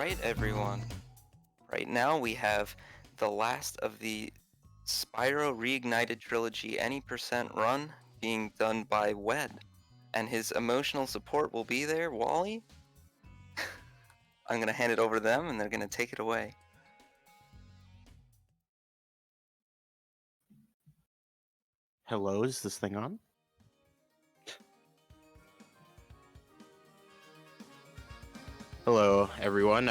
right, everyone. Right now we have the last of the Spyro Reignited Trilogy Any Percent run being done by Wed, and his emotional support will be there. Wally? I'm gonna hand it over to them and they're gonna take it away. Hello, is this thing on? Hello, everyone.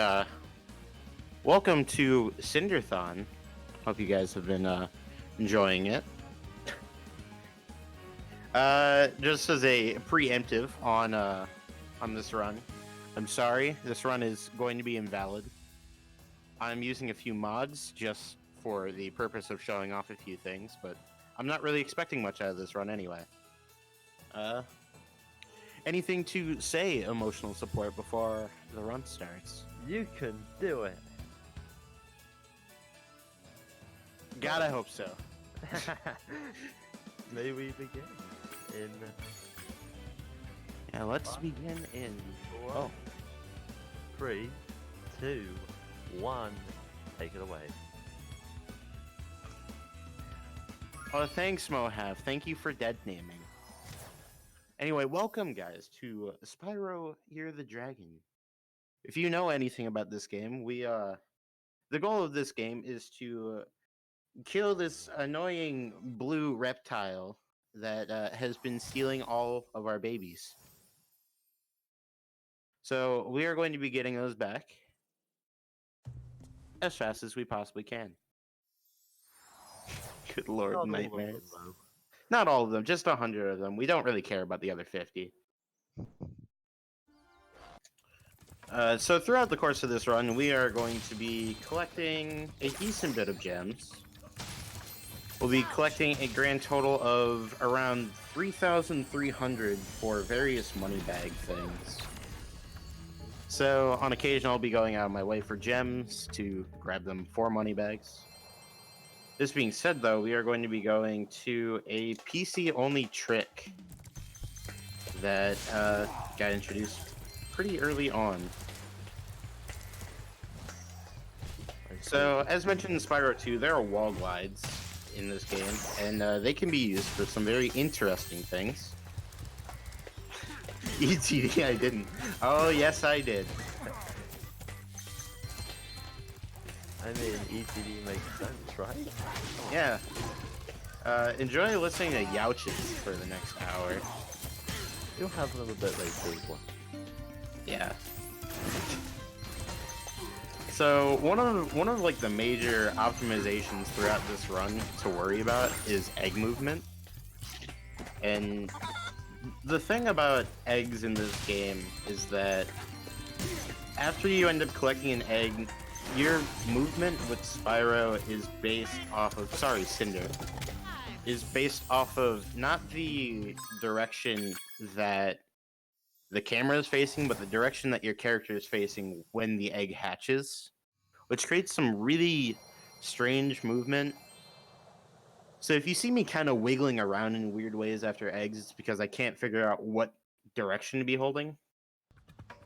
Welcome to Cinderthon. Hope you guys have been enjoying it. Just as a preemptive on this run, I'm sorry, this run is going to be invalid. I'm using a few mods just for the purpose of showing off a few things, but I'm not really expecting much out of this run anyway. Anything to say, emotional support, before the run starts? You can do it. God, I hope so. May we begin in Yeah, let's begin in... one, 3, 2, 1. Take it away. Oh, thanks, Mohave. Thank you for dead naming. Anyway, welcome, guys, to Spyro Year the Dragon. If you know anything about this game, the goal of this game is to kill this annoying blue reptile that has been stealing all of our babies. So we are going to be getting those back as fast as we possibly can. Good lord, Not all of them, nightmares. though. Not all of them, just 100 of them. We don't really care about the other 50. So throughout the course of this run, we are going to be collecting a decent bit of gems. We'll be collecting a grand total of around 3,300 for various money bag things. So on occasion, I'll be going out of my way for gems to grab them for money bags. This being said, though, we are going to be going to a PC-only trick that got introduced pretty early on. So, as mentioned in Spyro 2, there are wall glides in this game, and they can be used for some very interesting things. ETD, I didn't. Oh, yes, I did. I mean, ETD makes sense, right? Yeah. Enjoy listening to Youches for the next hour. You'll have them a bit later as well. Yeah. So one of like the major optimizations throughout this run to worry about is egg movement. And the thing about eggs in this game is that after you end up collecting an egg, your movement with Spyro is based off of, Cinder, is based off of not the direction that the camera is facing, but the direction that your character is facing when the egg hatches, which creates some really strange movement. So if you see me kind of wiggling around in weird ways after eggs, it's because I can't figure out what direction to be holding.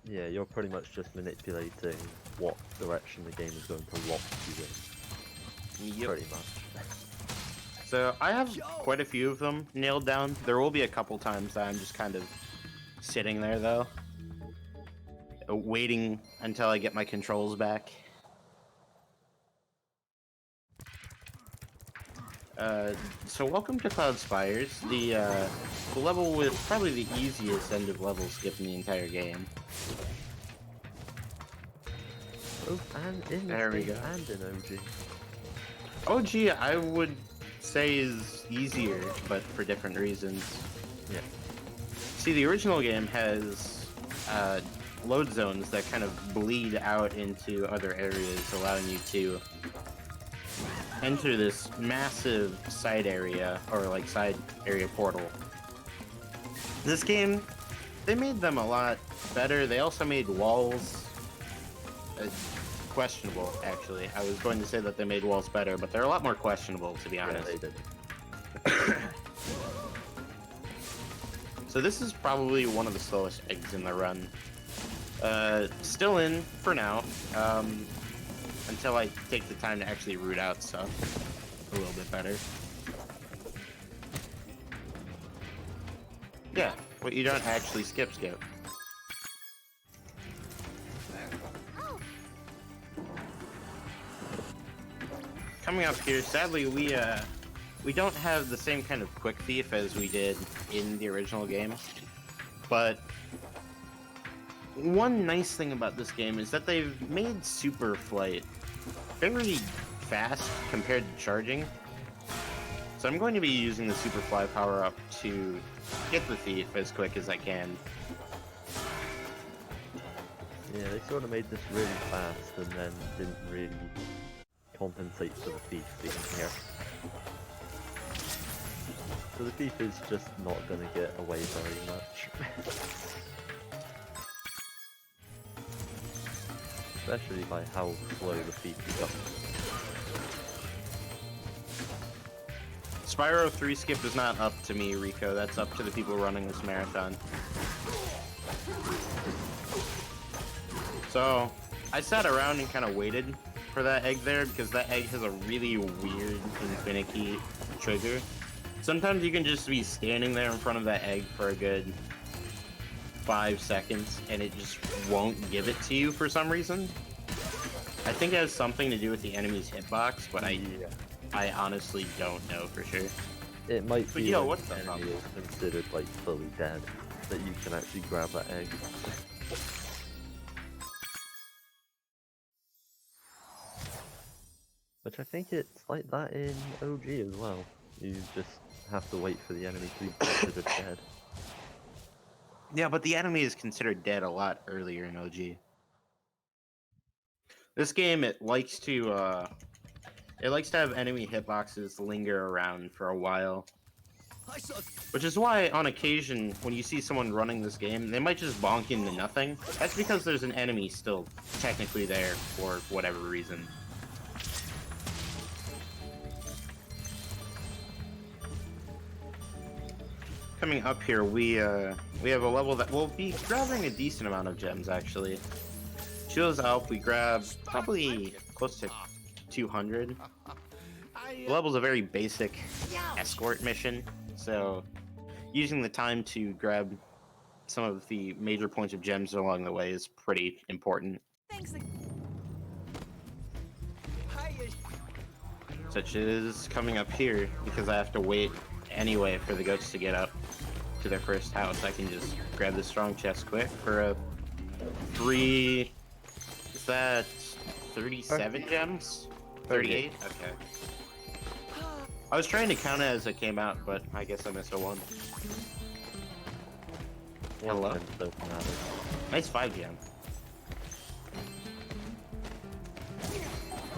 Yeah, you're pretty much just manipulating what direction the game is going to lock you in. Yep. Pretty much. So I have quite a few of them nailed down. There will be a couple times that I'm just kind of sitting there, though, waiting until I get my controls back. So welcome to Cloud Spires, the level with probably the easiest end of level skip in the entire game. Oh, and in There we this game go. and in OG. OG, I would say, is easier, but for different reasons. Yeah. See, the original game has load zones that kind of bleed out into other areas, allowing you to enter this massive side area, or like side area portal. This game, they made them a lot better. They also made walls questionable, actually. I was going to say that they made walls better, but they're a lot more questionable, to be honest. Yeah, they did. So this is probably one of the slowest eggs in the run. Still in for now. Until I take the time to actually root out stuff a little bit better. Yeah, but you don't actually skip. Coming up here, sadly, we don't have the same kind of quick thief as we did in the original game. But one nice thing about this game is that they've made super flight very fast compared to charging. So I'm going to be using the super fly power up to get the thief as quick as I can. Yeah, they sort of made this really fast and then didn't really compensate for the thief being here. So the thief is just not going to get away very much. Especially by how slow the thief becomes. Spyro 3 skip is not up to me, Rico. That's up to the people running this marathon. So, I sat around and kind of waited for that egg there because that egg has a really weird and finicky trigger. Sometimes you can just be standing there in front of that egg for a good 5 seconds and it just won't give it to you for some reason. I think it has something to do with the enemy's hitbox, but I honestly don't know for sure. It might be yo, when what's the that enemy is considered like fully dead, that you can actually grab that egg. Which I think it's like that in OG as well. You just have to wait for the enemy to be considered dead. Yeah, but the enemy is considered dead a lot earlier in OG. This game, it likes to have enemy hitboxes linger around for a while. Which is why, on occasion, when you see someone running this game, they might just bonk into nothing. That's because there's an enemy still technically there for whatever reason. Coming up here, we have a level that will be grabbing a decent amount of gems, actually. Shields Alp, we grab probably close to 200. The level's a very basic escort mission, so using the time to grab some of the major points of gems along the way is pretty important. Such as coming up here, because I have to wait anyway for the goats to get up to their first house. I can just grab the strong chest quick for a 3... Is that 37 gems? 38? Okay. I was trying to count it as it came out, but I guess I missed a 1. Hello? Nice 5 gem.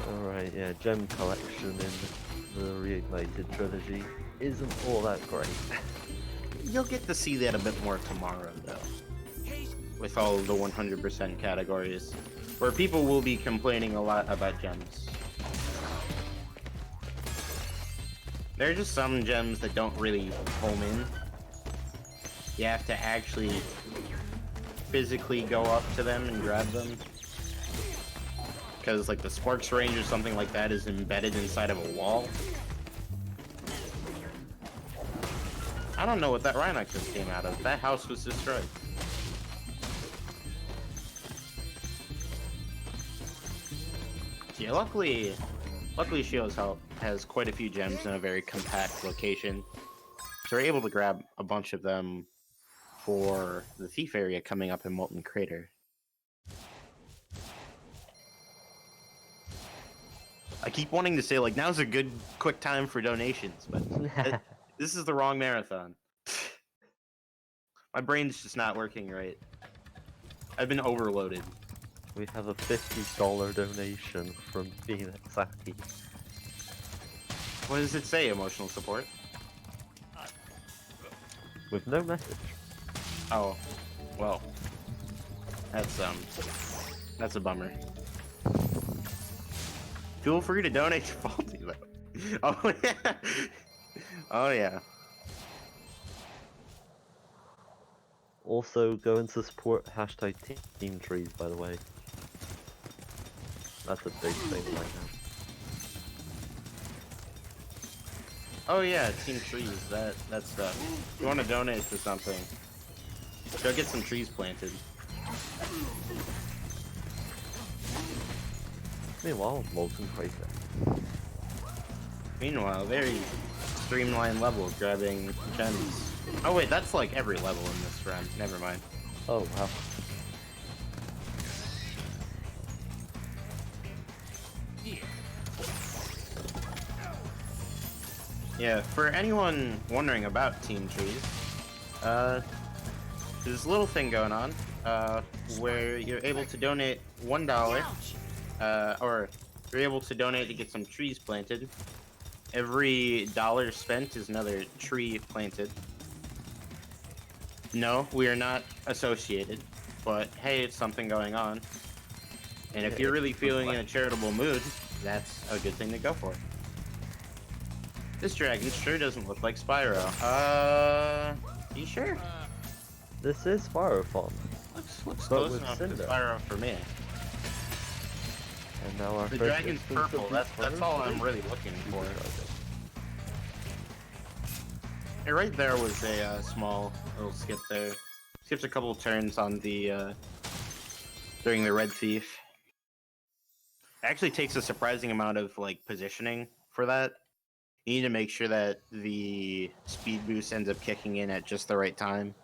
Alright, yeah, gem collection in the Reignited trilogy isn't all that great. You'll get to see that a bit more tomorrow, though. With all of the 100% categories, where people will be complaining a lot about gems. There are just some gems that don't really home in. You have to actually physically go up to them and grab them. Because like the Sparks range or something like that is embedded inside of a wall. I don't know what that Rhinox just came out of. That house was destroyed. Yeah, luckily Shio's Help has quite a few gems in a very compact location. So we're able to grab a bunch of them for the thief area coming up in Molten Crater. I keep wanting to say, like, now's a good, quick time for donations, but this is the wrong marathon. My brain's just not working right. I've been overloaded. We have a $50 donation from Phoenix Saki. What does it say, emotional support? With no message. Oh, well, that's a bummer. Feel free to donate to Faulty, though. Oh, yeah. Oh, yeah. Also, go into support hashtag team trees, by the way. That's a big thing right now. Oh yeah, Team Trees, that stuff. If you want to donate to something, go get some trees planted. Meanwhile, Molten Crater. Meanwhile, very streamlined level, grabbing gems. Oh wait, that's like every level in this run. Never mind. Oh wow. Yeah, for anyone wondering about Team Trees, there's this little thing going on, where you're able to donate $1, or you're able to donate to get some trees planted. Every dollar spent is another tree planted. No, we are not associated, but hey, it's something going on. And if you're really feeling in a charitable mood, that's a good thing to go for. This dragon sure doesn't look like Spyro. You sure? This is Spyrothon. Looks But close with enough to Cinder. Spyro for me. And now our The first dragon's instance of purple, the that's all I'm Spyro really looking for. dragon. Hey, right there was a small little skip there. Skipped a couple turns on the, during the Red Thief. It actually takes a surprising amount of, like, positioning for that. You need to make sure that the speed boost ends up kicking in at just the right time.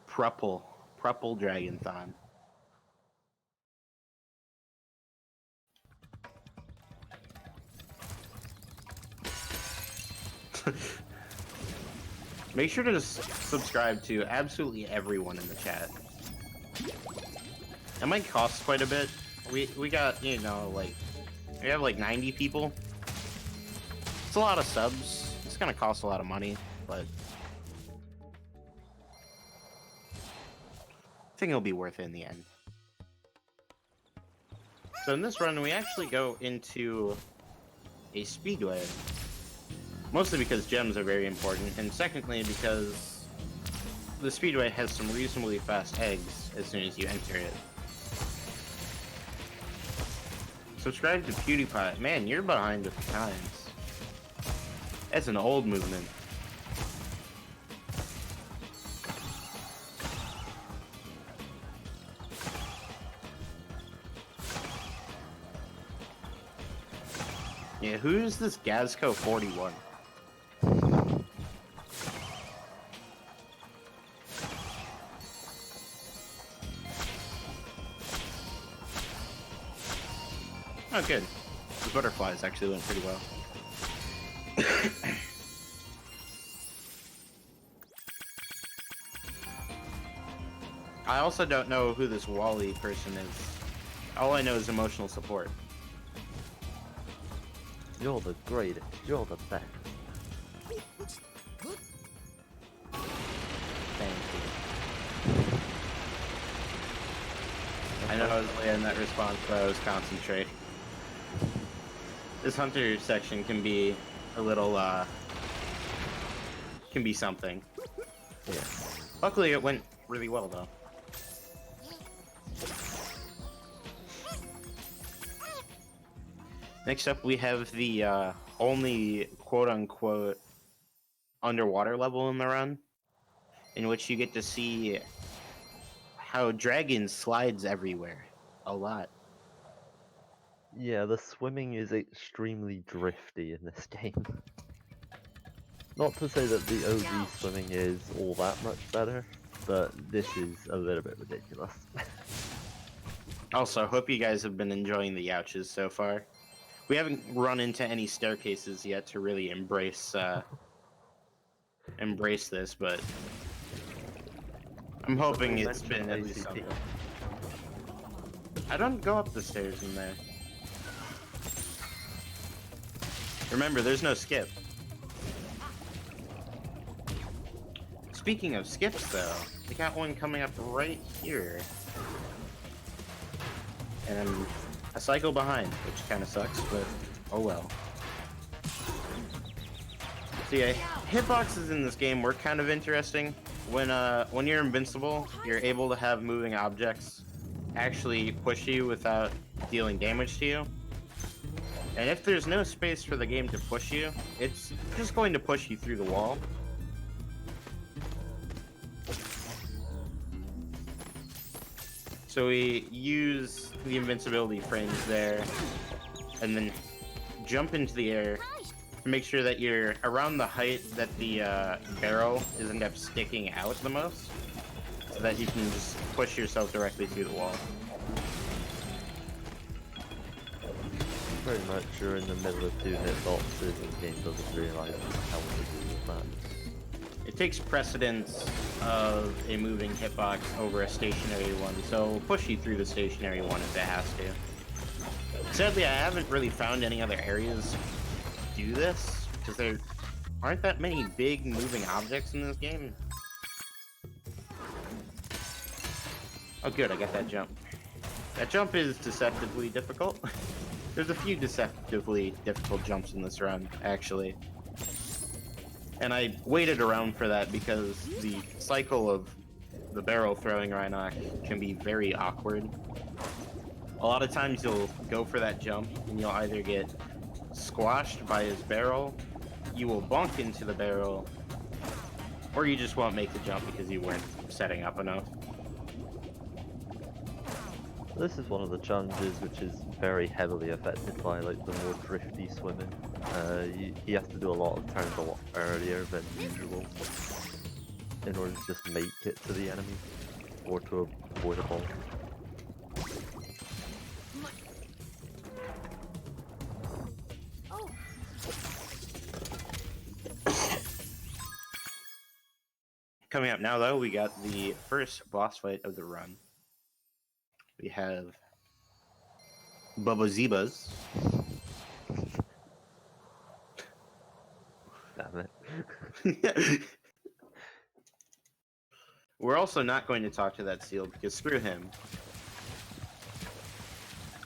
Prupple Dragonthon. Make sure to subscribe to absolutely everyone in the chat. It might cost quite a bit. We got, you know, like, we have like 90 people. It's a lot of subs. It's gonna cost a lot of money, but I think it'll be worth it in the end. So in this run, we actually go into a speedway. Mostly because gems are very important, and secondly because the speedway has some reasonably fast eggs as soon as you enter it. Subscribe to PewDiePie. Man, you're behind with the times. That's an old movement. Yeah, who's this Gazco 41? Oh, good. The butterflies actually went pretty well. I also don't know who this Wally person is. All I know is emotional support. You're the greatest. You're the best. Thank you. I know I was late in that response, but I was concentrating. This hunter section can be a little, can be something. Yeah. Luckily, it went really well, though. Next up, we have the only quote-unquote underwater level in the run, in which you get to see how Dragon slides everywhere. A lot. Yeah, the swimming is extremely drifty in this game. Not to say that the OG swimming is all that much better, but this is a little bit ridiculous. Also, hope you guys have been enjoying the Youches so far. We haven't run into any staircases yet to really embrace this, but I'm hoping it's been at least something. I don't go up the stairs in there. Remember, there's no skip. Speaking of skips, though, we got one coming up right here. And I'm a cycle behind, which kind of sucks, but oh well. So yeah, hitboxes in this game were kind of interesting. when you're invincible, you're able to have moving objects actually push you without dealing damage to you. And if there's no space for the game to push you, it's just going to push you through the wall. So we use the invincibility frames there, and then jump into the air to make sure that you're around the height that the barrel isn't up sticking out the most, so that you can just push yourself directly through the wall. Pretty much you're in the middle of 2 hitboxes and the game doesn't realise how to deal with that. It takes precedence of a moving hitbox over a stationary one, so it'll push you through the stationary one if it has to. Sadly, I haven't really found any other areas to do this, because there aren't that many big moving objects in this game. Oh good, I got that jump. That jump is deceptively difficult. There's a few deceptively difficult jumps in this run, actually. And I waited around for that because the cycle of the barrel throwing Rhinoc can be very awkward. A lot of times you'll go for that jump and you'll either get squashed by his barrel, you will bonk into the barrel, or you just won't make the jump because you weren't setting up enough. This is one of the challenges which is very heavily affected by like the more drifty swimming. He has to do a lot of turns a lot earlier than usual in order to just make it to the enemy or to avoid a ball. Coming up now though, we got the first boss fight of the run. We have Bubba Zebas. Damn it. We're also not going to talk to that seal because screw him.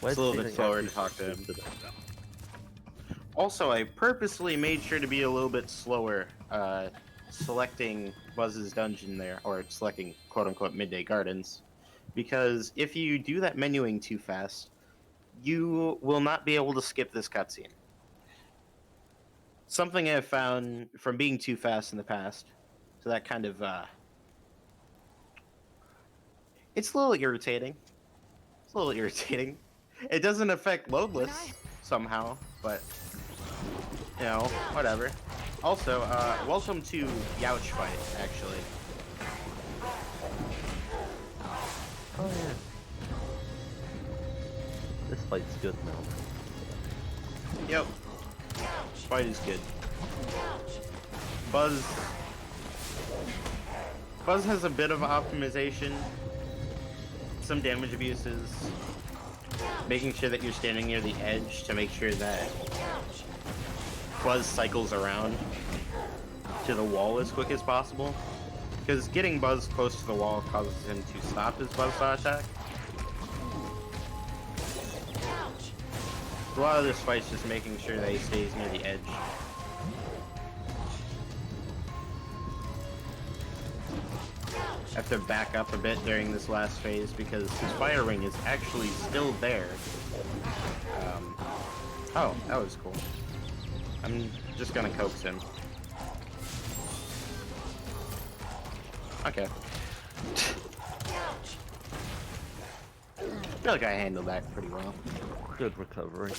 It's a little bit slower to talk to him. Also, I purposely made sure to be a little bit slower selecting Buzz's dungeon there, or selecting quote-unquote Midday Gardens, because if you do that menuing too fast, you will not be able to skip this cutscene. Something I've found from being too fast in the past, so that kind of it's a little irritating. It's a little irritating. It doesn't affect loadless somehow, but you know, whatever. Also, welcome to Youch Fight, actually. Oh yeah. This fight's good now. Yep. Fight is good. Buzz has a bit of optimization, some damage abuses, making sure that you're standing near the edge to make sure that Buzz cycles around to the wall as quick as possible, because getting Buzz close to the wall causes him to stop his buzzsaw attack. A lot of this fight's just making sure that he stays near the edge. I have to back up a bit during this last phase because his fire ring is actually still there. Oh, that was cool. I'm just gonna coax him. Okay. I feel like I handled that pretty well. Good recovery.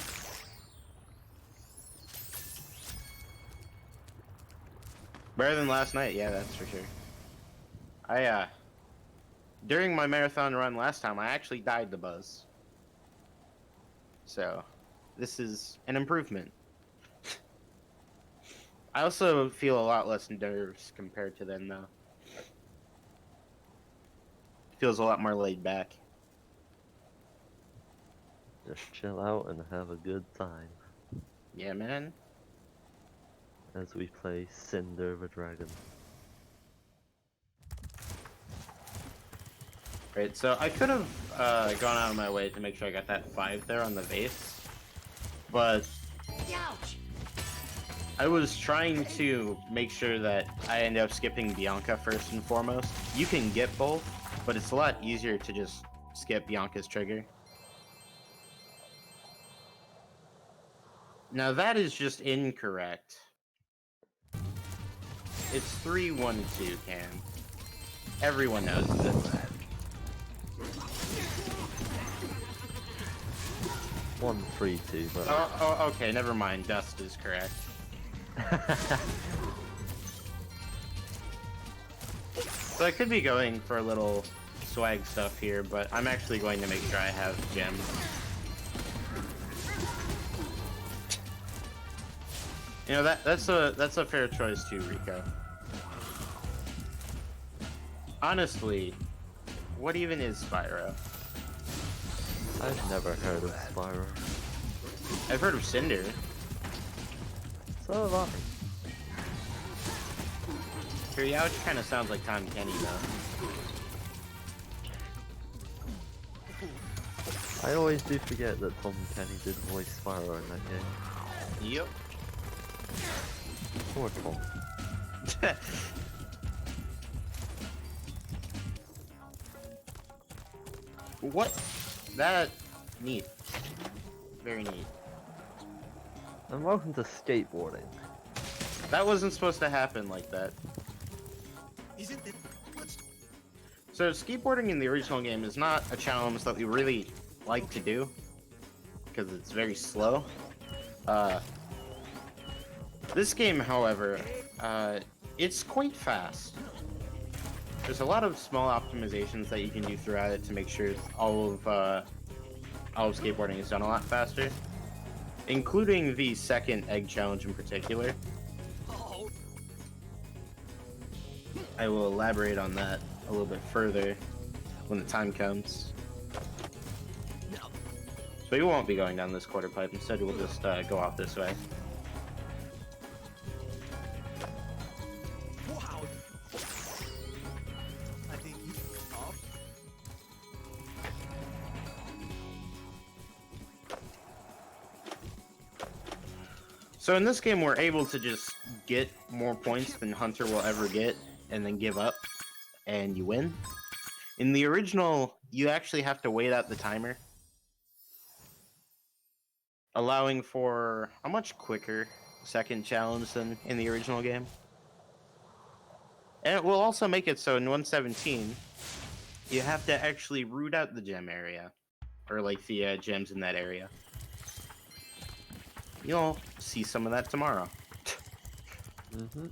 Better than last night, yeah, that's for sure. During my marathon run last time, I actually died to Buzz. So, this is an improvement. I also feel a lot less nerves compared to then, though. Feels a lot more laid back. Just chill out and have a good time Yeah, man. as we play Cinder the Dragon. Right, so I could have gone out of my way to make sure I got that 5 there on the base, but I was trying to make sure that I end up skipping Bianca first and foremost. You can get both, but it's a lot easier to just skip Bianca's trigger. Now that is just incorrect. It's 3-1-2, Cam. Everyone knows this. 1-3-2, but Oh, okay, never mind. Dust is correct. So I could be going for a little swag stuff here, but I'm actually going to make sure I have gems. You know, that's a fair choice too, Rico. Honestly, what even is Spyro? I've never heard of Spyro. I've heard of Cinder. So have I. Kiryouch kind of sounds like Tom Kenny though. I always do forget that Tom Kenny did voice Spyro in that game. Yep. Poor Tom. What? That neat. Very neat. And welcome to skateboarding. That wasn't supposed to happen like that. So skateboarding in the original game is not a challenge that we really like to do because it's very slow. This game, however, it's quite fast. There's a lot of small optimizations that you can do throughout it to make sure all of skateboarding is done a lot faster, including the second egg challenge in particular. I will elaborate on that a little bit further when the time comes. So we won't be going down this quarter pipe. Instead, we'll just go off this way. So in this game, we're able to just get more points than Hunter will ever get, and then give up, and you win. In the original, you actually have to wait out the timer, allowing for a much quicker second challenge than in the original game. And it will also make it so in 117, you have to actually root out the gem area, or like the gems in that area. You'll see some of that tomorrow. Mm-hmm.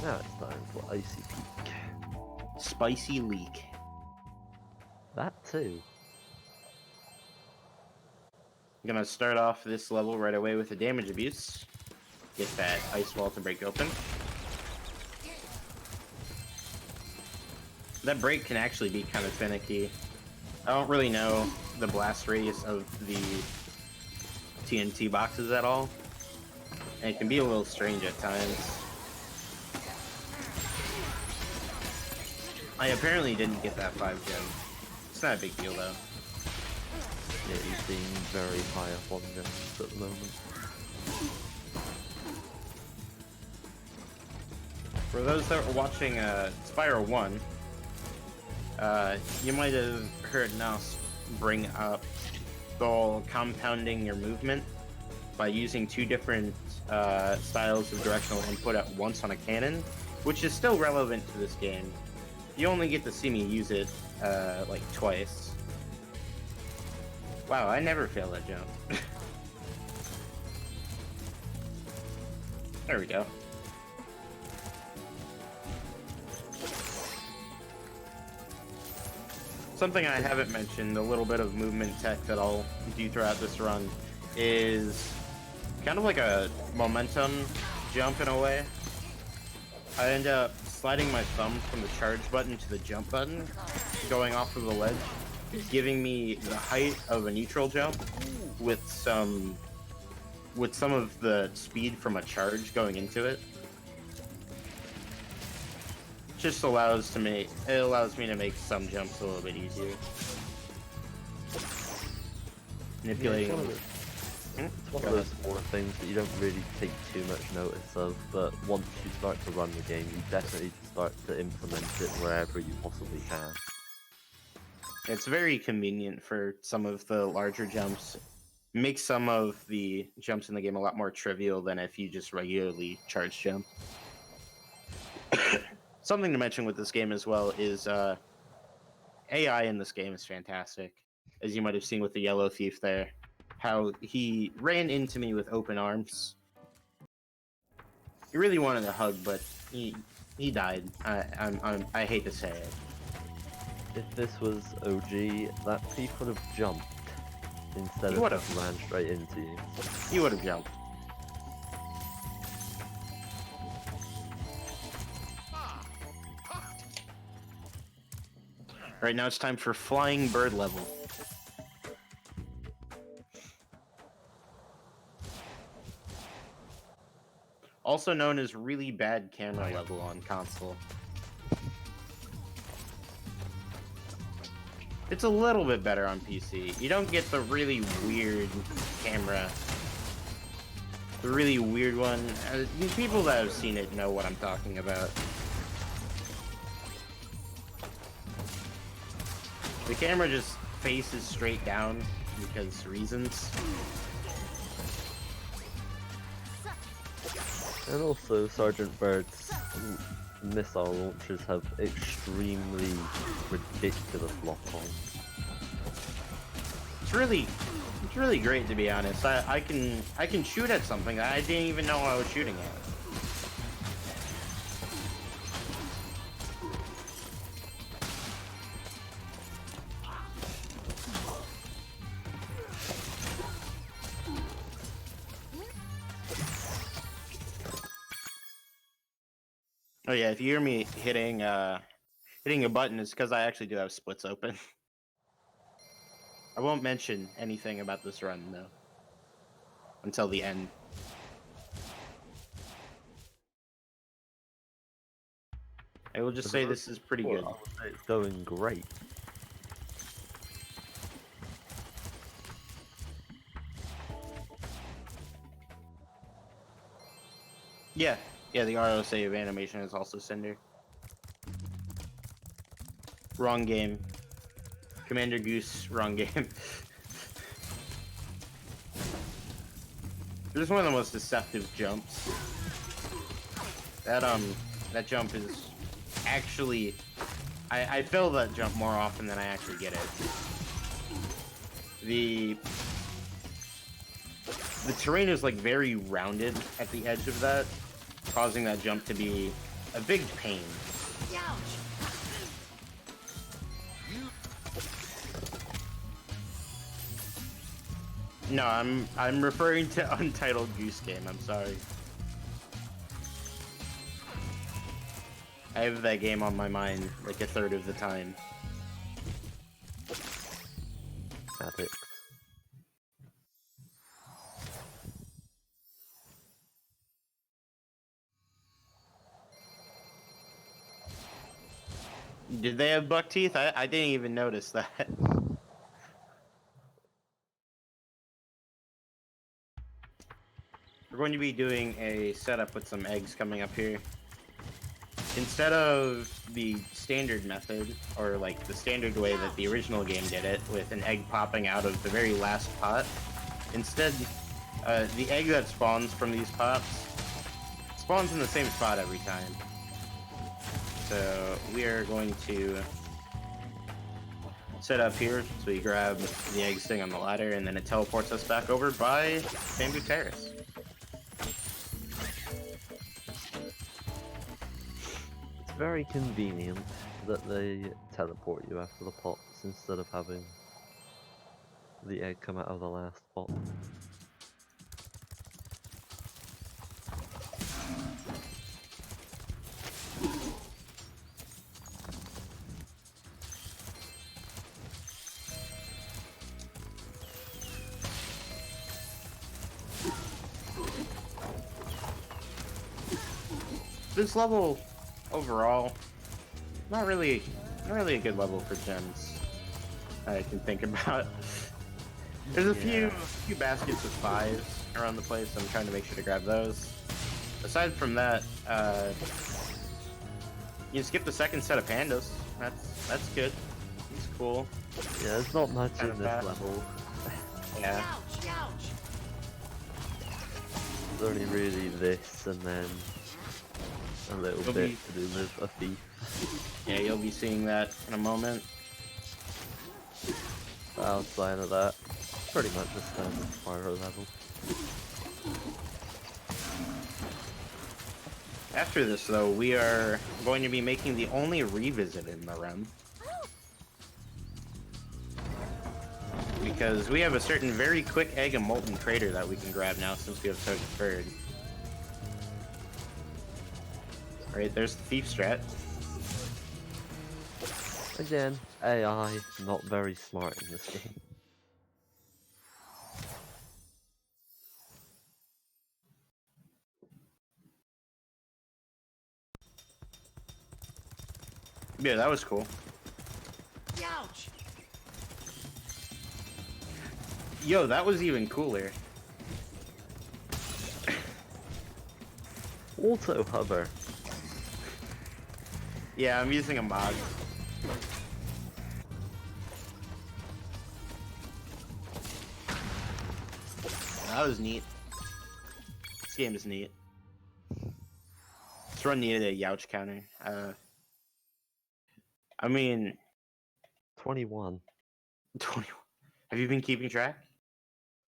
Now it's time for Icy Peak. Spicy leak. That too. I'm gonna start off this level right away with a damage abuse. Get that ice wall to break open. That break can actually be kind of finicky. I don't really know the blast radius of the TNT boxes at all, and it can be a little strange at times. I apparently didn't get that 5 gem. It's not a big deal though. Yeah, he's being very high up on gems at the moment. For those that were watching Spyro 1, you might have heard Nas bring up the whole compounding your movement by using 2 different styles of directional input at once on a cannon, which is still relevant to this game. You only get to see me use it like twice. Wow, I never fail that jump. There we go. Something I haven't mentioned, a little bit of movement tech that I'll do throughout this run, is kind of like a momentum jump in a way. I end up sliding my thumb from the charge button to the jump button, going off of the ledge, giving me the height of a neutral jump with some of the speed from a charge going into it. Just allows me to make some jumps a little bit easier. manipulating. It's one of those smaller things that you don't really take too much notice of, but once you start to run the game, you definitely start to implement it wherever you possibly can. It's very convenient for some of the larger jumps. Makes some of the jumps in the game a lot more trivial than if you just regularly charge jump. Something to mention with this game as well is AI in this game is fantastic. As you might have seen with the yellow thief there, how he ran into me with open arms. He really wanted a hug, but he died. I hate to say it. If this was OG, that thief would have jumped instead He of would've. just ran straight into you. He would have jumped. Right now it's time for flying bird level. Also known as really bad camera level on console. It's a little bit better on PC. You don't get the really weird camera. The really weird one. People that have seen it know what I'm talking about. The camera just faces straight down because reasons. And also, Sergeant Bird's missile launchers have extremely ridiculous lock-on. It's really great, to be honest. I can shoot at something that I didn't even know I was shooting at. Oh yeah, if you hear me hitting a button, it's because I actually do have splits open. I won't mention anything about this run though until the end. I will just say this is pretty good. I would say it's going great. Yeah, the auto save animation is also Cinder. Wrong game. Commander Goose, wrong game. This is one of the most deceptive jumps. That jump is actually... I fail that jump more often than I actually get it. The terrain is like very rounded at the edge of that, causing that jump to be a big pain. No, I'm referring to Untitled Goose Game. I'm sorry. I have that game on my mind like a third of the time. Addict. Did they have buck teeth? I didn't even notice that. We're going to be doing a setup with some eggs coming up here. Instead of the standard method, or like the standard way that the original game did it, with an egg popping out of the very last pot, instead, the egg that spawns from these pops spawns in the same spot every time. So we are going to set up here, so we grab the egg sitting on the ladder, and then it teleports us back over by Bamboo Terrace. It's very convenient that they teleport you after the pots instead of having the egg come out of the last pot. This level, overall, not really a good level for gems. I can think about. There's a few baskets with 5s around the place. So I'm trying to make sure to grab those. Aside from that, you skip the second set of pandas. That's good. It's cool. Yeah, there's not much Kind in of this fast. level. Yeah. It's only really this and then a little It'll bit be- to do with a thief. Yeah, you'll be seeing that in a moment. Outside of that, pretty much a standard Spyro level. After this, though, we are going to be making the only revisit in the run. Because we have a certain very quick egg and molten crater that we can grab now since we have so deferred. Alright, there's the thief strat. Again, AI not very smart in this game. Yeah, that was cool. Ouch! Yo, that was even cooler. Auto hover. Yeah, I'm using a mod. That was neat. This game is neat. This run needed a Youch counter. I mean, 21. 21. Have you been keeping track?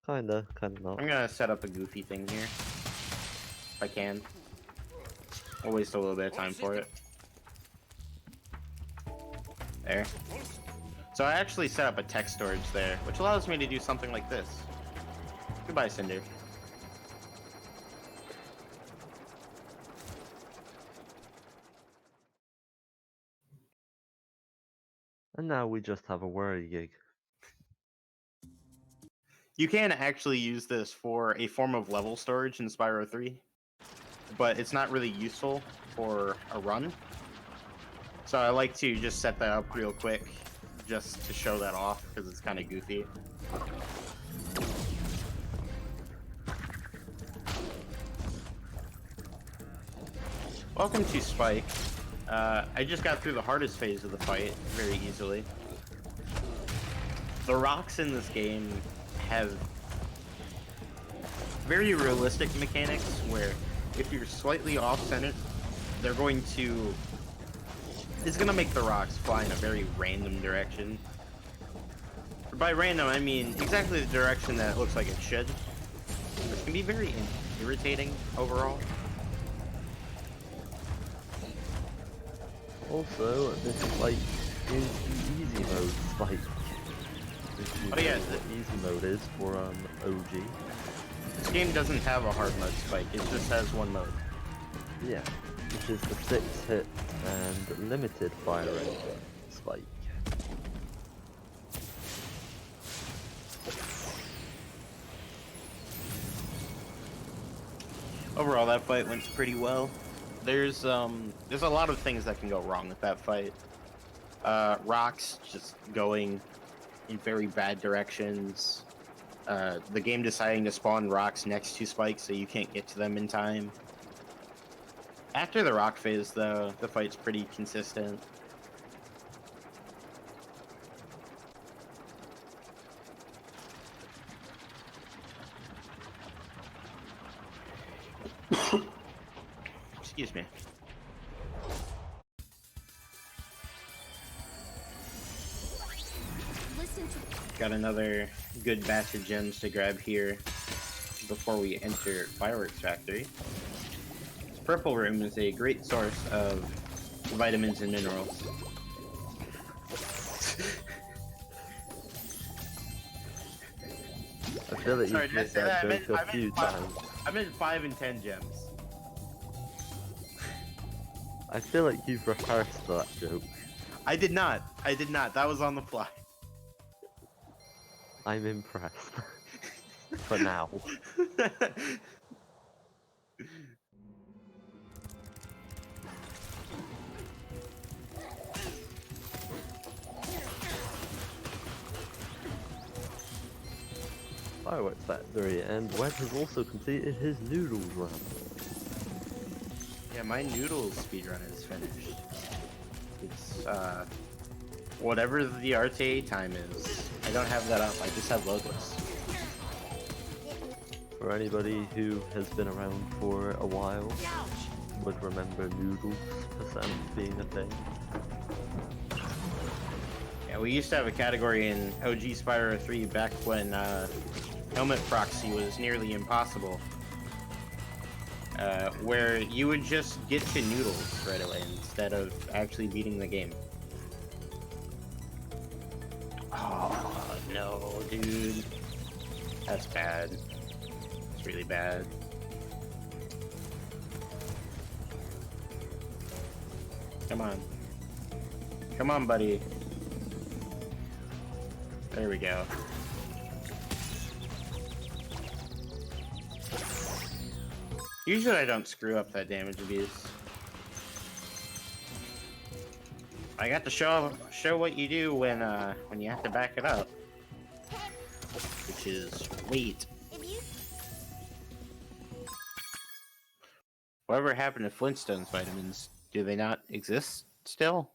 Kinda not. I'm gonna set up a goofy thing here. If I can. I'll waste a little bit of time for it. There. So I actually set up a text storage there, which allows me to do something like this. Goodbye, Cinder. And now we just have a worry gig. You can actually use this for a form of level storage in Spyro 3, but it's not really useful for a run. So I like to just set that up real quick, just to show that off, because it's kind of goofy. Welcome to Spike. I just got through the hardest phase of the fight very easily. The rocks in this game have very realistic mechanics where if you're slightly off-center, they're going to... It's going to make the rocks fly in a very random direction. By random, I mean exactly the direction that it looks like it should, which can be very irritating overall. Also, this spike is the easy mode spike. If you Oh, yeah, know what easy mode is for OG. This game doesn't have a hard mode spike, it just has one mode. Yeah, which is the 6-hit and limited fire rate spike. Overall, that fight went pretty well. There's a lot of things that can go wrong with that fight. Rocks just going in very bad directions. The game deciding to spawn rocks next to spikes so you can't get to them in time. After the rock phase, though, the fight's pretty consistent. Excuse me. Listen to Got another good batch of gems to grab here before we enter Fireworks Factory. This purple room is a great source of vitamins and minerals. I feel that Sorry, you've did I made say that that? joke a few times. I meant 5 and 10 gems. I feel like you've rehearsed that joke. I did not. That was on the fly. I'm impressed. For now. Fireworks Factory, and Wed has also completed his noodles run. Yeah, my noodles speedrun is finished. It's whatever the RTA time is. I don't have that up. I just have logos. For anybody who has been around for a while, Ouch! would remember noodles % being a thing. Yeah, we used to have a category in OG Spyro 3 back when helmet proxy was nearly impossible. Where you would just get to noodles right away instead of actually beating the game. Oh, no, dude. That's bad. It's really bad. Come on. Come on, buddy. There we go. Usually I don't screw up that damage abuse. I got to show what you do when you have to back it up. Which is wait. Whatever happened to Flintstones vitamins? Do they not exist still?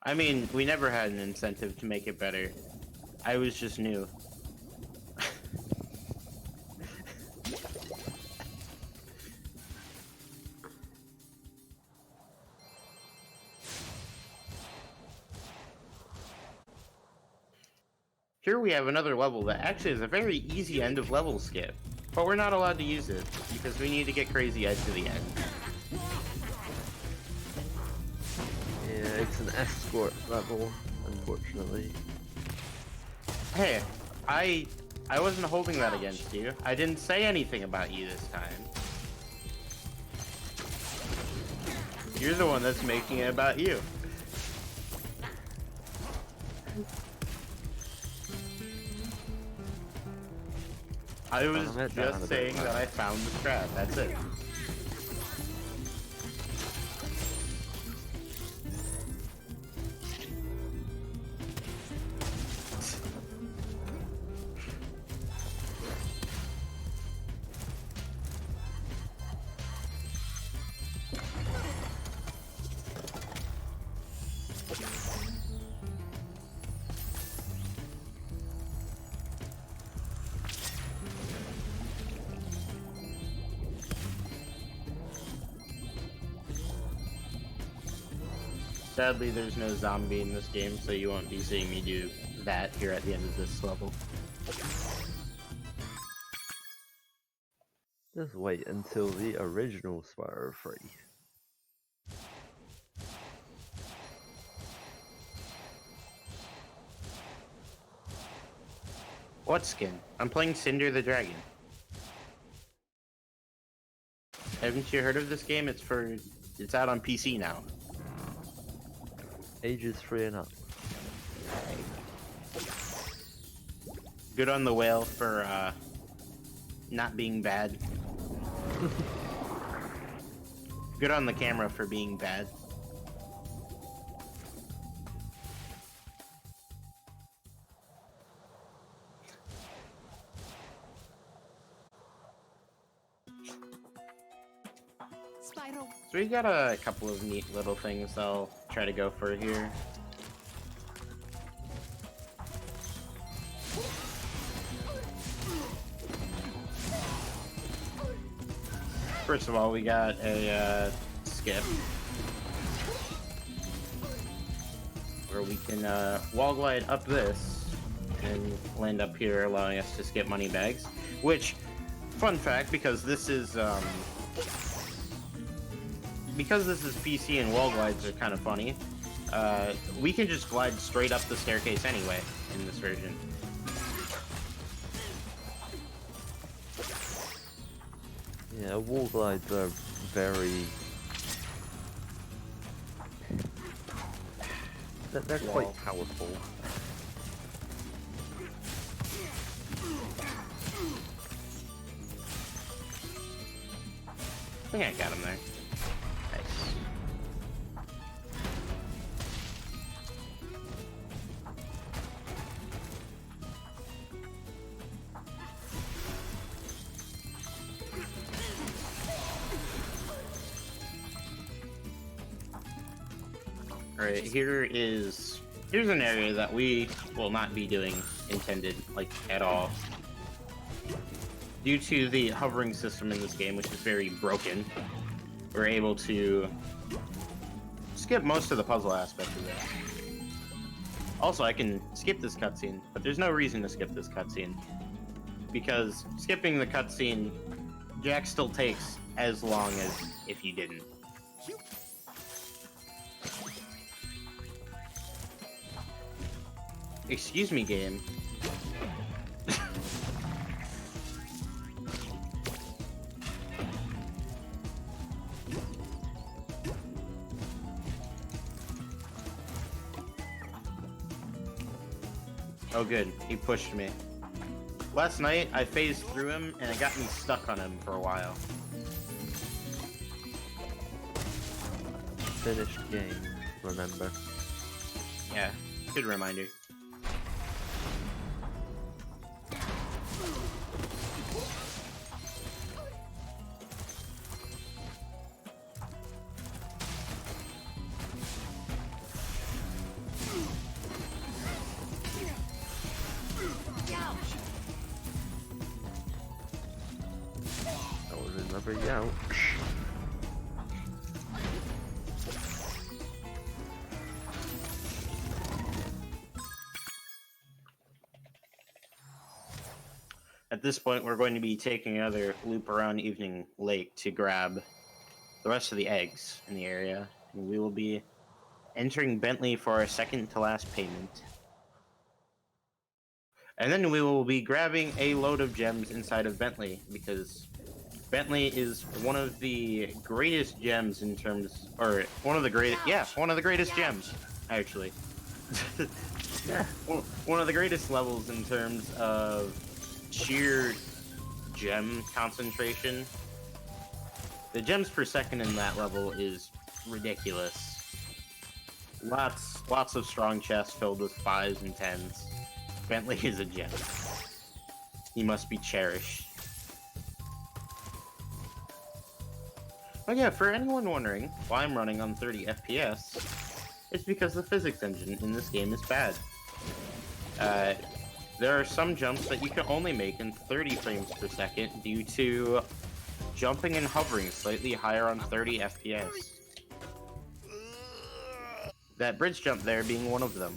I mean, we never had an incentive to make it better. I was just new. Here we have another level that actually is a very easy end of level skip, but we're not allowed to use it because we need to get Crazy Ed to the end. Yeah, it's an escort level, unfortunately. Hey, I wasn't holding that against you. I didn't say anything about you this time. You're the one that's making it about you. I was Calm it down a just bit, saying man. that I found the strat, that's it. Sadly, there's no zombie in this game, so you won't be seeing me do that here at the end of this level. Just wait until the original Spyro 3. What skin? I'm playing Cinder the Dragon. Haven't you heard of this game? It's out on PC now. Ages 3 and up. Good on the whale for not being bad. Good on the camera for being bad. Spyro. So we got a couple of neat little things I'll try to go for here. First of all, we got a skip where we can wall glide up this and land up here, allowing us to skip money bags. Which, fun fact, because this is PC and wall glides are kind of funny, we can just glide straight up the staircase anyway in this version. Yeah, wall glides are very... They're quite powerful. think I got him there. Nice. Alright, here's an area that we will not be doing intended, like, at all. Due to the hovering system in this game, which is very broken, we're able to skip most of the puzzle aspect of this. Also, I can skip this cutscene, but there's no reason to skip this cutscene. Because skipping the cutscene, Jack still takes as long as if you didn't. Excuse me, game. Oh good, he pushed me. Last night, I phased through him, and it got me stuck on him for a while. Finished game, remember. Yeah, good reminder. That was another youch. At this point, we're going to be taking another loop around Evening Lake to grab the rest of the eggs in the area, and we will be entering Bentley for our second to last payment. And then we will be grabbing a load of gems inside of Bentley, because Bentley is one of the greatest gems in terms, or one of the greatest gems, actually. One of the greatest levels in terms of sheer gem concentration. The gems per second in that level is ridiculous. Lots of strong chests filled with 5s and 10s. Bentley is a gem. He must be cherished. Oh yeah, for anyone wondering why I'm running on 30 FPS, it's because the physics engine in this game is bad. There are some jumps that you can only make in 30 frames per second due to jumping and hovering slightly higher on 30 FPS. That bridge jump there being one of them.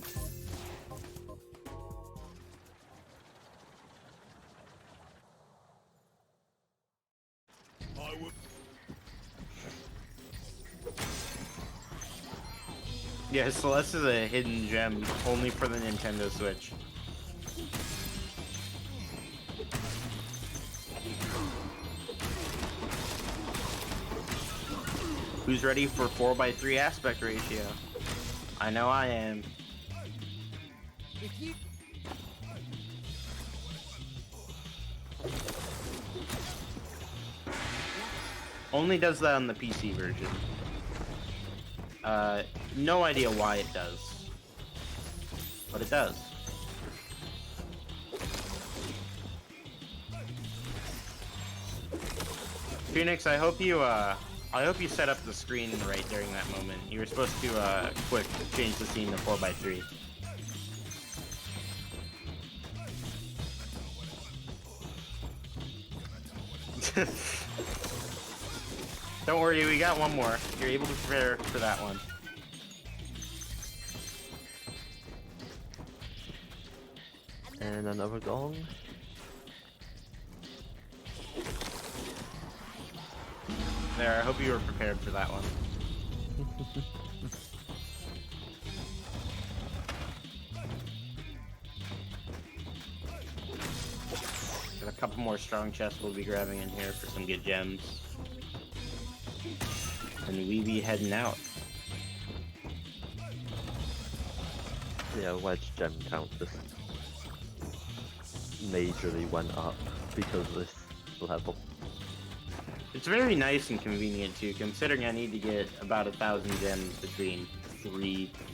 Yeah, Celeste is a hidden gem only for the Nintendo Switch. Who's ready for 4:3 aspect ratio? I know I am. Only does that on the PC version. No idea why it does. But it does. Phoenix, I hope you set up the screen right during that moment. You were supposed to quick change the scene to 4:3. Don't worry, we got one more. You're able to prepare for that one. And another gong. There, I hope you were prepared for that one. Got a couple more strong chests we'll be grabbing in here for some good gems. And we be heading out. Yeah, wedge gem count just majorly went up because of this level. It's very nice and convenient too, considering I need to get about 1,000 gems between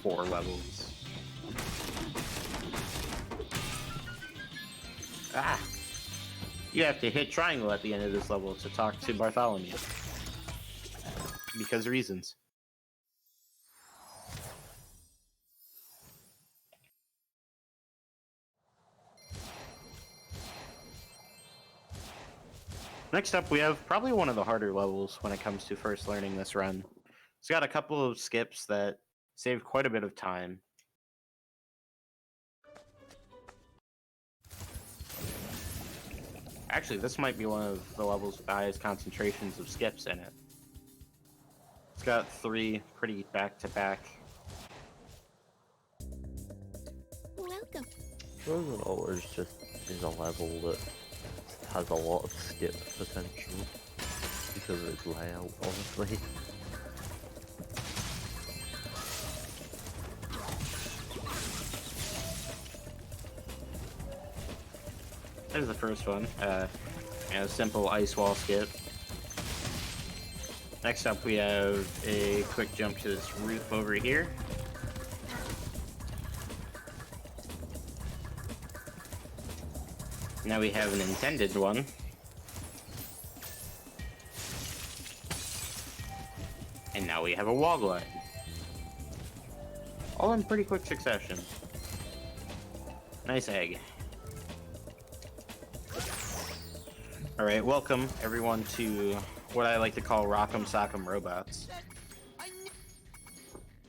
4 levels. Ah! You have to hit triangle at the end of this level to talk to Bartholomew. Because reasons. Next up, we have probably one of the harder levels when it comes to first learning this run. It's got a couple of skips that save quite a bit of time. Actually, this might be one of the levels with the highest concentrations of skips in it. It's got 3 pretty back-to-back. Welcome. Frozen Always just is a level that has a lot of skip potential because of its layout, honestly. There's the first one. A simple ice wall skip. Next up, we have a quick jump to this roof over here. Now we have an intended one. And now we have a wall glide. All in pretty quick succession. Nice egg. Alright, welcome everyone to what I like to call Rock'em Sock'em Robots.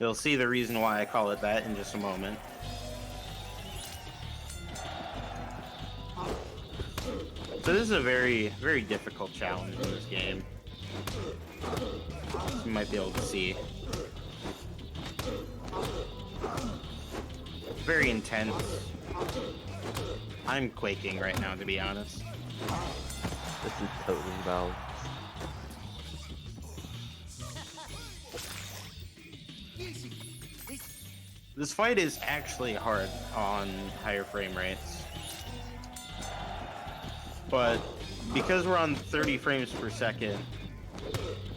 You'll see the reason why I call it that in just a moment. So this is a very, very difficult challenge in this game. You might be able to see. Very intense. I'm quaking right now, to be honest. This is totally balanced. This fight is actually hard on higher frame rates. But because we're on 30 frames per second,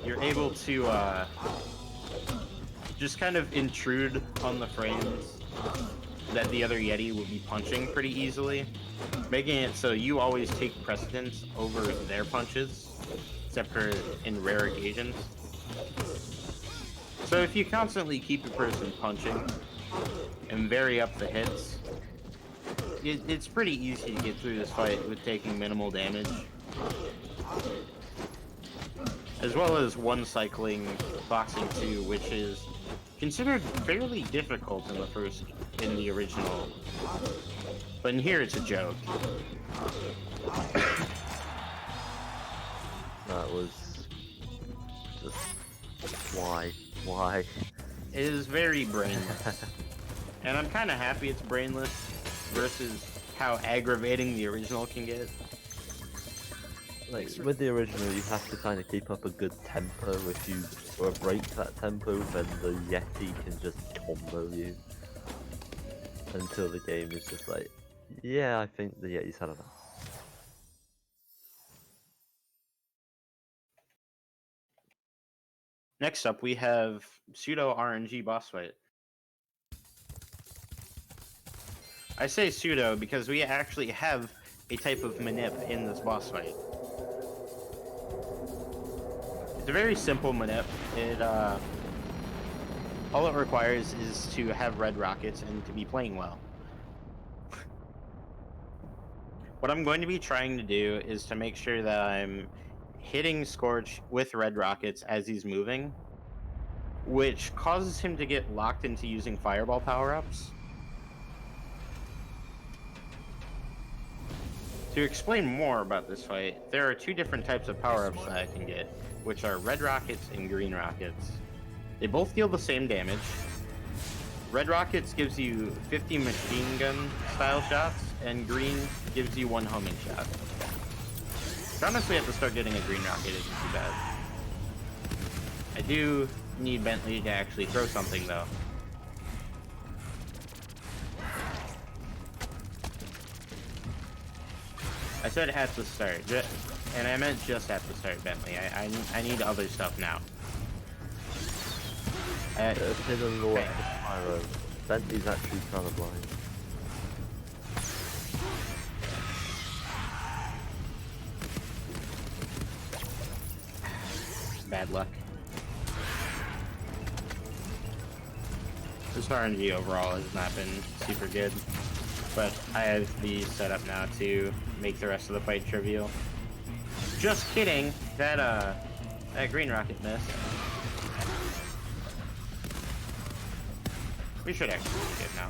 you're able to just kind of intrude on the frames that the other Yeti will be punching pretty easily, making it so you always take precedence over their punches, except for in rare occasions. So if you constantly keep a person punching and vary up the hits, it's pretty easy to get through this fight with taking minimal damage. As well as one cycling Boxing 2, which is considered fairly difficult in the original. But in here it's a joke. That was just why? It is very brainless. And I'm kind of happy it's brainless versus how aggravating the original can get. Like, with the original, you have to kind of keep up a good tempo. If you sort of break that tempo, then the Yeti can just combo you. Until the game is just like, yeah, I think the Yeti's had enough. Next up, we have pseudo RNG boss fight. I say pseudo because we actually have a type of manip in this boss fight. It's a very simple manip. All it requires is to have red rockets and to be playing well. What I'm going to be trying to do is to make sure that I'm hitting Scorch with red rockets as he's moving, which causes him to get locked into using fireball power-ups. To explain more about this fight, there are 2 different types of power-ups that I can get, which are red rockets and green rockets. They both deal the same damage. Red rockets gives you 50 machine gun style shots, and green gives you 1 homing shot. Honestly, I have to start getting a green rocket, isn't too bad. I do need Bentley to actually throw something though. I said at the start. And I meant just at the start, Bentley. I need other stuff now. Hit a little at the Spyro. Bentley's actually colorblind. Bad luck. This RNG overall has not been super good, but I have these set up now to make the rest of the fight trivial. Just kidding. That green rocket missed. We should actually be good now.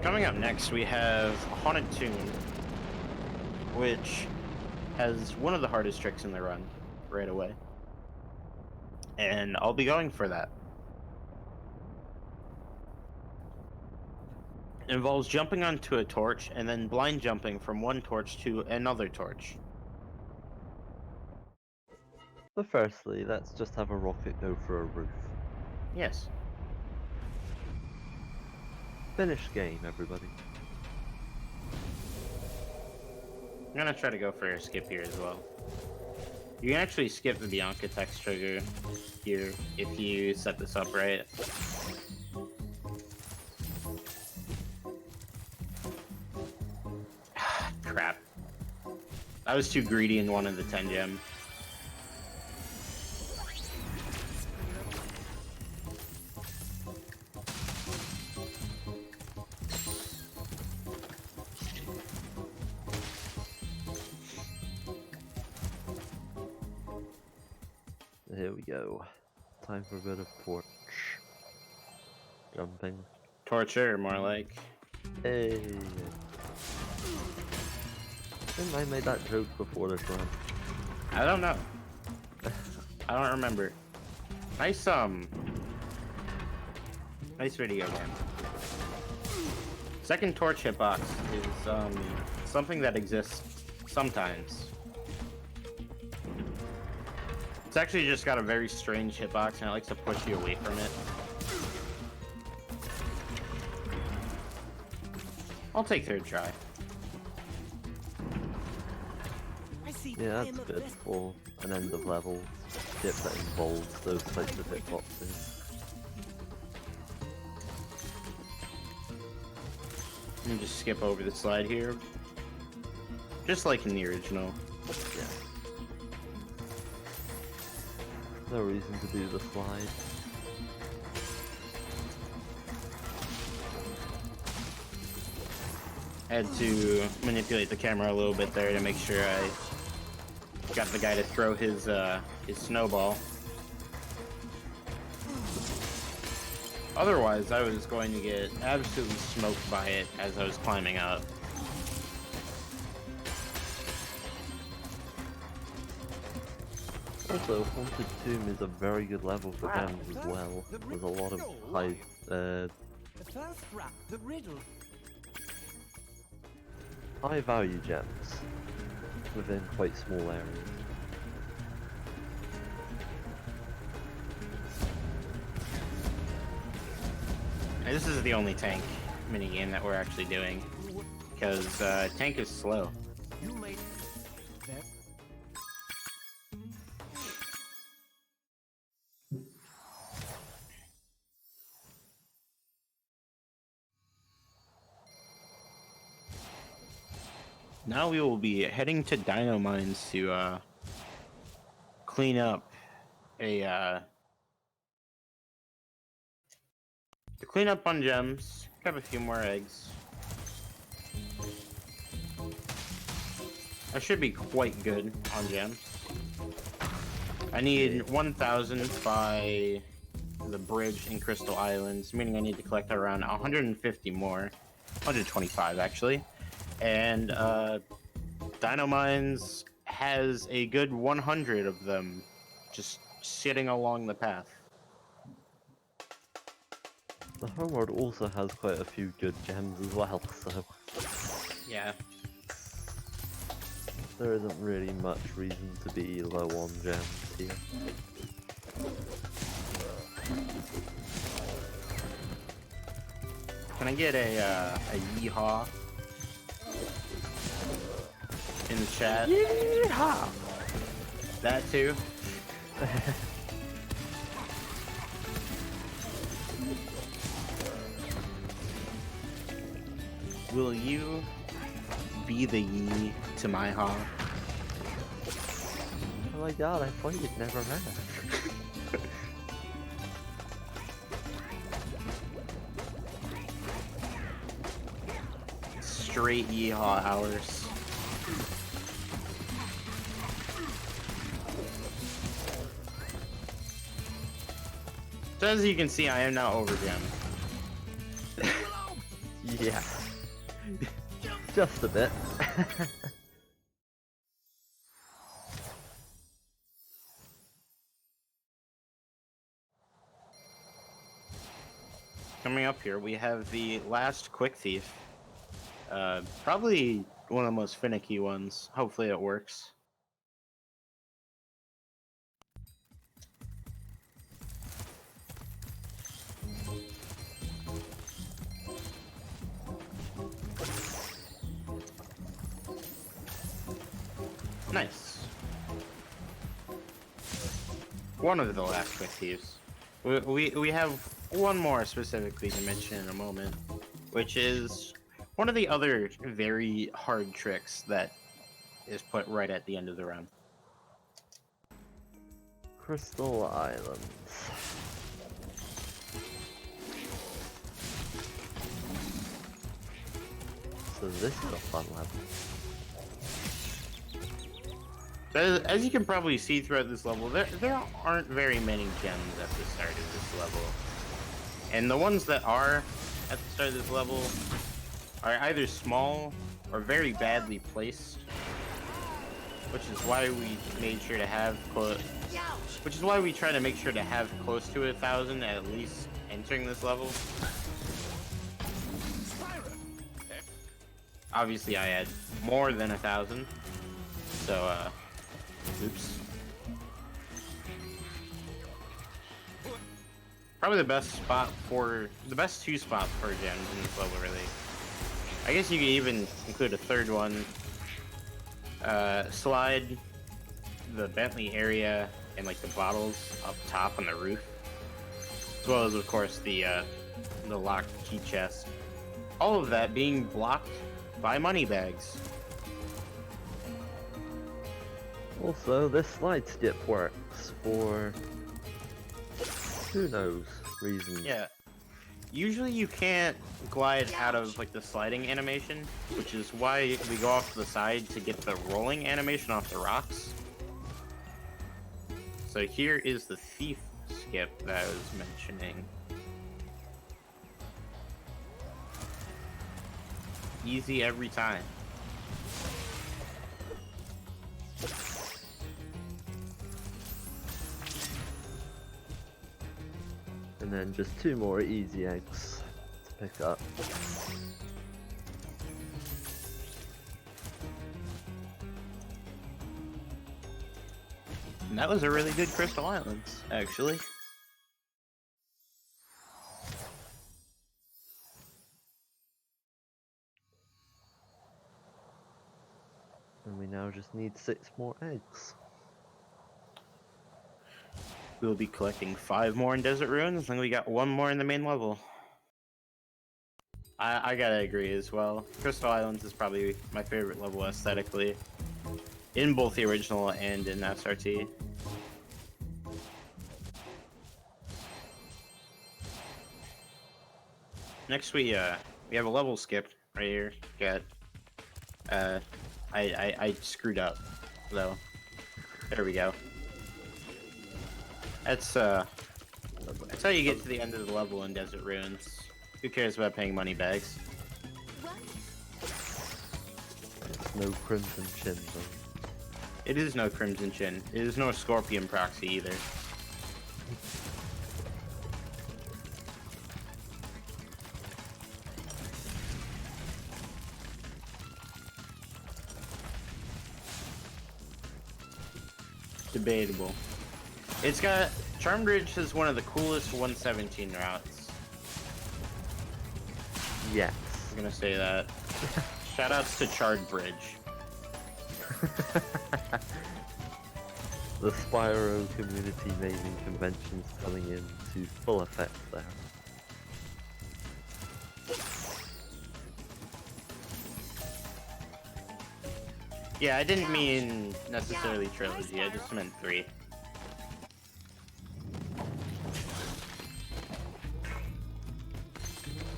Coming up next, we have Haunted Tomb, which has one of the hardest tricks in the run right away. And I'll be going for that. It involves jumping onto a torch and then blind jumping from one torch to another torch. But firstly, let's just have a rocket go for a roof. Yes. Finish game, everybody. I'm gonna try to go for a skip here as well. You can actually skip the Bianca text trigger here if you set this up right. Crap. I was too greedy and wanted the 10 gem. Here we go. Time for a bit of torch. Jumping. Torture, more like. Hey! Didn't I make that joke before this run? I don't know. I don't remember. Nice video game. Second torch hitbox is something that exists sometimes. It's actually just got a very strange hitbox and it likes to push you away from it. I'll take third try. Yeah, that's good for an end of level skip that involves those types of hitboxes. Let me just skip over the slide here. Just like in the original. Yeah. No reason to do the slide. I had to manipulate the camera a little bit there to make sure I got the guy to throw his snowball. Otherwise, I was going to get absolutely smoked by it as I was climbing up. Also, Haunted Tomb is a very good level for gems as well. There's a lot of high, high value gems within quite small areas. And this is the only tank minigame that we're actually doing, because tank is slow. Now we will be heading to Dino Mines to clean up on gems, grab a few more eggs. I should be quite good on gems. I need 1,000 by the bridge in Crystal Islands, meaning I need to collect around 150 more, 125 actually, and Dino Mines has a good 100 of them just sitting along the path. The homeworld also has quite a few good gems as well, so Yeah. there isn't really much reason to be low on gems here. Can I get a yeehaw in the chat? Yeehaw! That too. Will you be the yee to my haw? Oh my god, I thought you'd never have. Straight yeehaw hours. So as you can see, I am now over gemmed. Yeah. Just a bit. Coming up here, we have the last quick thief. Probably one of the most finicky ones. Hopefully it works. Nice. One of the last quick thieves. We have one more specifically to mention in a moment, which is one of the other very hard tricks that is put right at the end of the round. Crystal Islands. So this is a fun level. As you can probably see throughout this level, there aren't very many gems at the start of this level. And the ones that are at the start of this level are either small or very badly placed. Which is why we made sure to have which is why we try to make sure to have close to 1,000 at least entering this level. Obviously I had more than 1,000. So oops. Probably the best two spots for gems in this level, really. I guess you could even include a third one. Slide the Bentley area and like the bottles up top on the roof, as well as of course the locked key chest. All of that being blocked by money bags. Also, this slide skip works for who knows reasons. Yeah. Usually you can't glide out of like the sliding animation, which is why we go off to the side to get the rolling animation off the rocks. So here is the thief skip that I was mentioning. Easy every time. And then just 2 more easy eggs to pick up. And that was a really good Crystal Islands, actually. And we now just need 6 more eggs. We'll be collecting 5 more in Desert Ruins, and we got 1 more in the main level. I gotta agree as well. Crystal Islands is probably my favorite level aesthetically, in both the original and in SRT. Next we have a level skip right here. Got I screwed up though. There we go. That's That's how you get to the end of the level in Desert Ruins. Who cares about paying money bags? What? It's no Crimson Chin though. It is no Crimson Chin. It is no Scorpion proxy either. Debatable. It's got Charmed Ridge is one of the coolest 117 routes. Yes. I'm gonna say that. Shoutouts to Charred Bridge. The Spyro community naming conventions coming into full effect there. Yeah, I didn't mean necessarily trilogy, I just meant 3.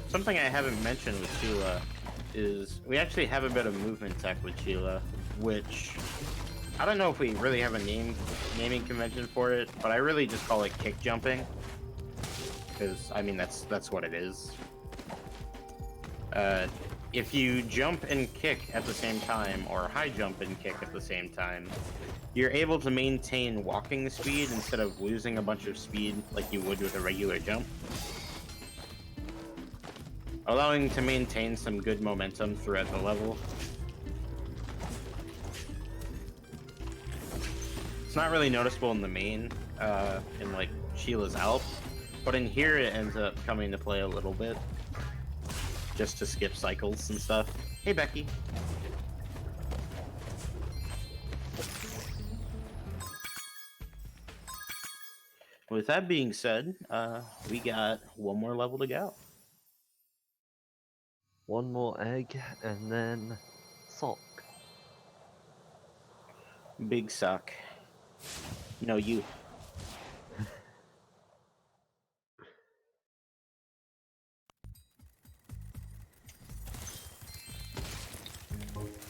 Something I haven't mentioned with Sheila is we actually have a bit of movement tech with Sheila, which I don't know if we really have a naming convention for it, but I really just call it kick jumping, because I mean that's what it is. If you jump and kick at the same time, or high jump and kick at the same time, you're able to maintain walking speed instead of losing a bunch of speed like you would with a regular jump, allowing to maintain some good momentum throughout the level. It's not really noticeable in the main, in like Sheila's Alp, but in here it ends up coming to play a little bit, just to skip cycles and stuff. Hey Becky. With that being said, we got one more level to go. One more egg, and then sock. Big suck. No, you.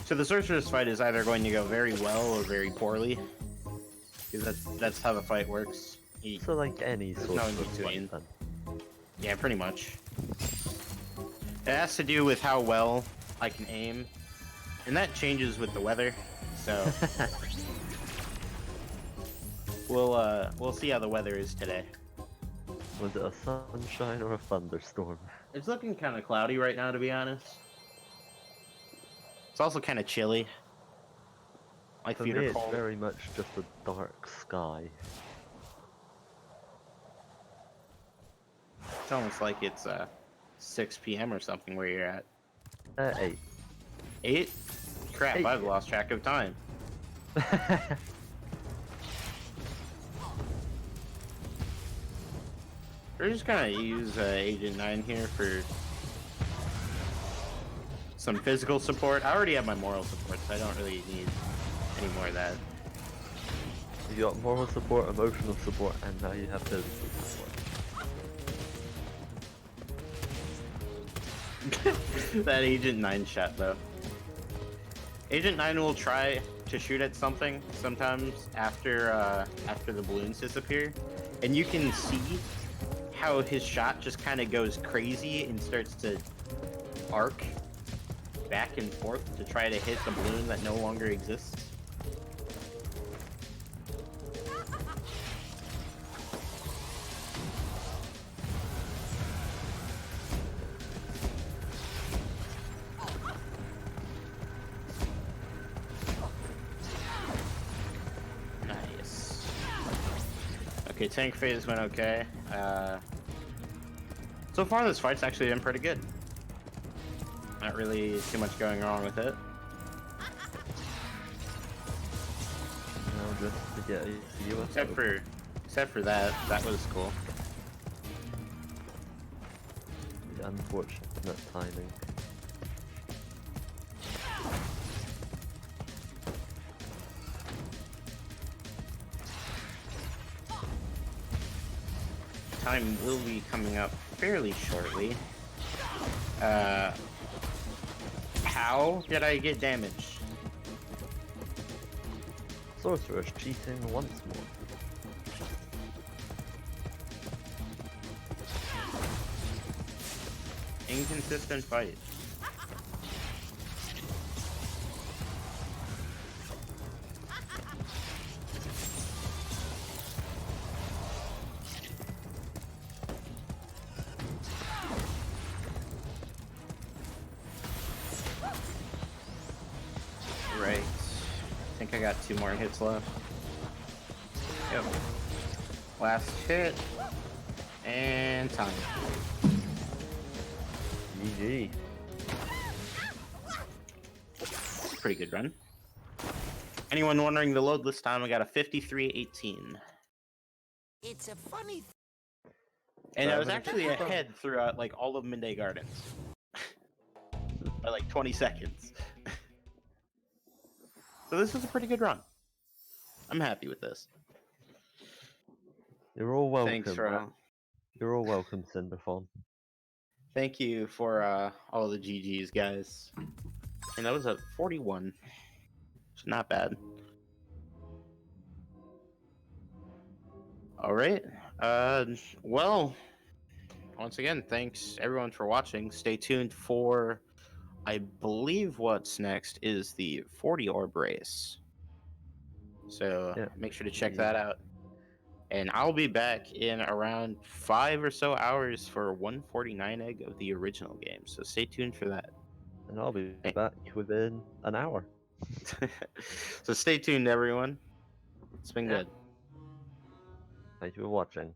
So the sorceress fight is either going to go very well or very poorly, because that's how the fight works. So like any sort no in of between. fight then. Yeah, pretty much. It has to do with how well I can aim, and that changes with the weather. So we'll see how the weather is today. Was it a sunshine or a thunderstorm? It's looking kind of cloudy right now, to be honest. It's also kind of chilly. My For feet me, are it's cold. very much just a dark sky. It's almost like it's 6 p.m. or something where you're at. 8. 8? Crap, 8. I've lost track of time. We're just gonna use Agent 9 here for some physical support. I already have my moral support, so I don't really need any more of that. You got moral support, emotional support, and now you have physical support. That Agent 9 shot, though. Agent 9 will try to shoot at something sometimes after the balloons disappear, and you can see how his shot just kind of goes crazy and starts to arc back and forth to try to hit the balloon that no longer exists. Nice. Okay, tank phase went okay. So far this fight's actually been pretty good. Not really too much going wrong with it. Now just to get a UFO. Except for that was cool. The unfortunate timing. Time will be coming up fairly shortly. How did I get damaged? Sorcerer's cheating once more. inconsistent fight. Right. I think I got 2 more hits left. Yep. Last hit. And time. GG. Pretty good run. Anyone wondering the load this time, I got a 53.18. It's a funny And I I'm was gonna actually get- ahead throughout like all of Midday Gardens. By like 20 seconds. So this was a pretty good run. I'm happy with this. You're all welcome. Thanks for You're all welcome, Cinderfon. thank you for all the GGs, guys. And that was a 41. It's not bad. All right. Well, once again, thanks everyone for watching. Stay tuned for, I believe what's next is the 40 orb race. So Yeah. make sure to check that out. And I'll be back in around 5 or so hours for 149 egg of the original game. So stay tuned for that. And I'll be Hey. back within an hour. So stay tuned, everyone. It's been Yeah. good. Thank you for watching.